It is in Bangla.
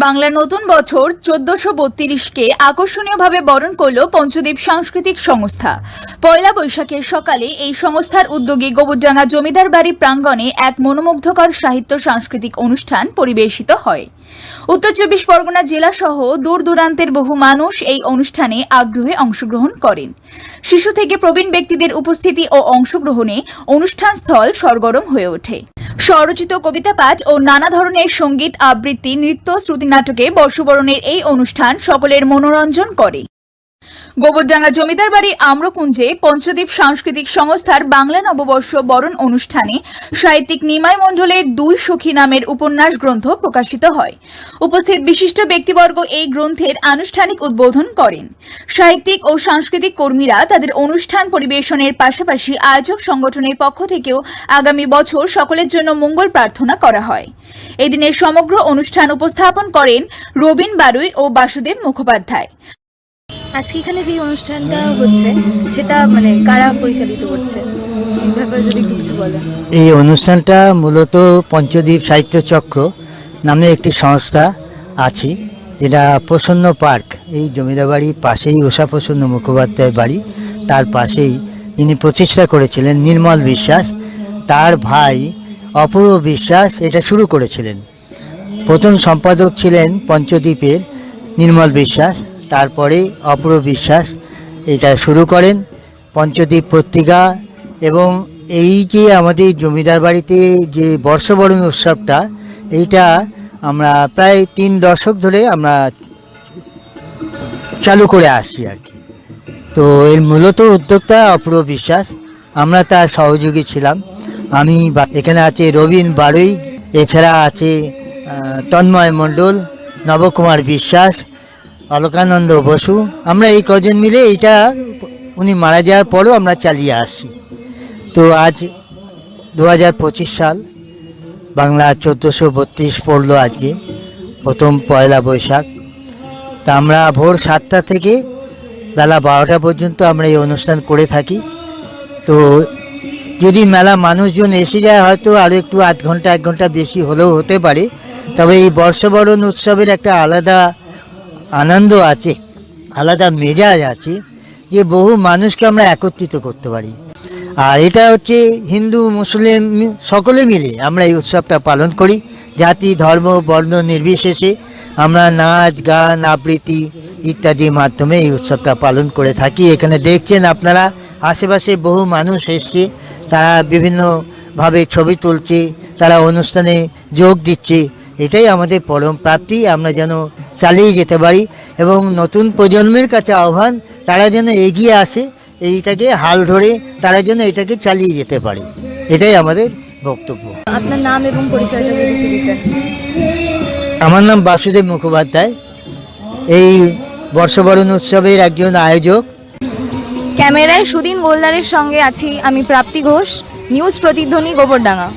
বাংলা নতুন বছর 1432কে আকর্ষণীয়ভাবে বরণ করল পঞ্চদ্বীপ সাংস্কৃতিক সংস্থা। পয়লা বৈশাখের সকালে এই সংস্থার উদ্যোগে গোবরডাঙ্গা জমিদার বাড়ি প্রাঙ্গণে এক মনোমুগ্ধকর সাহিত্য সাংস্কৃতিক অনুষ্ঠান পরিবেশিত হয়। উত্তর চব্বিশ পরগনা জেলা সহ দূর দূরান্তের বহু মানুষ এই অনুষ্ঠানে আগ্রহে অংশগ্রহণ করেন। শিশু থেকে প্রবীণ ব্যক্তিদের উপস্থিতি ও অংশগ্রহণে অনুষ্ঠান স্থল সরগরম হয়ে ওঠে। স্বরচিত কবিতা পাঠ ও নানা ধরনের সঙ্গীত আবৃত্তি, নৃত্য, শ্রুতিনাটকে বর্ষবরণের এই অনুষ্ঠান সকলের মনোরঞ্জন করে। গোবরডাঙ্গা জমিদার বাড়ির আম্রকুঞ্জে পঞ্চদ্বীপ সাংস্কৃতিক সংস্থার বাংলা নববর্ষ বরণ অনুষ্ঠানে সাহিত্যিক নিমাই মণ্ডলের দুই সখী নামের উপন্যাস গ্রন্থ প্রকাশিত হয়। উপস্থিত বিশিষ্ট ব্যক্তিবর্গ এই গ্রন্থের আনুষ্ঠানিক উদ্বোধন করেন। সাহিত্যিক ও সাংস্কৃতিক কর্মীরা তাদের অনুষ্ঠান পরিবেশনের পাশাপাশি আয়োজক সংগঠনের পক্ষ থেকেও আগামী বছর সকলের জন্য মঙ্গল প্রার্থনা করা হয়। এদিনের সমগ্র অনুষ্ঠান উপস্থাপন করেন রবীন বারুই ও বাসুদেব মুখোপাধ্যায়। আজকে এখানে যে অনুষ্ঠানটা হচ্ছে সেটা কারা পরিচালিত করছে, এই ব্যাপারে যদি কিছু বলেন। এই অনুষ্ঠানটা মূলত পঞ্চদ্বীপ সাহিত্য চক্র নামে একটি সংস্থা আছে, যেটা প্রসন্ন পার্ক, এই জমিদার বাড়ির পাশেই উষা প্রসন্ন মুখোপাধ্যায় বাড়ি, তার পাশেই যিনি প্রতিষ্ঠা করেছিলেন নির্মল বিশ্বাস, তার ভাই অপূর্ব বিশ্বাস এটা শুরু করেছিলেন। প্রথম সম্পাদক ছিলেন পঞ্চদ্বীপের নির্মল বিশ্বাস, তারপরে অপূর্ব বিশ্বাস এটা শুরু করেন পঞ্চদ্বীপ পত্রিকা। এবং এই যে আমাদের জমিদার বাড়িতে যে বর্ষবরণ উৎসবটা, এইটা আমরা প্রায় 3 দশক ধরে আমরা চালু করে আসছি আর কি। তো এর মূলত উদ্যোক্তা অপূর্ব বিশ্বাস, আমরা তার সহযোগী ছিলাম। আমি এখানে আছে রবীন বারুই, এছাড়া আছে তন্ময় মণ্ডল, নবকুমার বিশ্বাস, অলকানন্দ বসু। আমরা এই কজন মিলে এইটা উনি মারা যাওয়ার পরও আমরা চালিয়ে আসছি। তো আজ 2025 সাল, বাংলা 1432 পড়লো আজকে, প্রথম পয়লা বৈশাখ। তা আমরা ভোর 7টা থেকে বেলা 12টা পর্যন্ত আমরা এই অনুষ্ঠান করে থাকি। তো যদি মেলা মানুষজন এসে যায় হয়তো আরও একটু আধ ঘন্টা 1 ঘন্টা বেশি হলেও হতে পারে, তবে এই বর্ষবরণ উৎসবের একটা আলাদা আনন্দ আছে, আলাদা মেজাজ আছে, যে বহু মানুষকে আমরা একত্রিত করতে পারি। আর এটা হচ্ছে হিন্দু মুসলিম সকলে মিলে আমরা এই উৎসবটা পালন করি। জাতি ধর্ম বর্ণ নির্বিশেষে আমরা নাচ গান আবৃত্তি ইত্যাদির মাধ্যমে এই উৎসবটা পালন করে থাকি। এখানে দেখছেন আপনারা আশেপাশে বহু মানুষ এসছে, তারা বিভিন্নভাবে ছবি তুলছে, তারা অনুষ্ঠানে যোগ দিচ্ছে। এটাই আমাদের পরম প্রাপ্তি, আমরা যেন চালিয়ে যেতে পারি এবং নতুন প্রজন্মের কাছে আহ্বান, তারা যেন এগিয়ে আসে, এইটাকে হাল ধরে তারা যেন এটাকে চালিয়ে যেতে পারে, এটাই আমাদের বক্তব্য। আপনার নাম এবং পরিচয়টা যদি দিতেন। আমার নাম বাসুদেব মুখোপাধ্যায়, এই বর্ষবরণ উৎসবের একজন আয়োজক। ক্যামেরায় সুদিন গোলদারের সঙ্গে আছি আমি প্রাপ্তি ঘোষ, নিউজ প্রতিধ্বনি গোবরডাঙ্গা।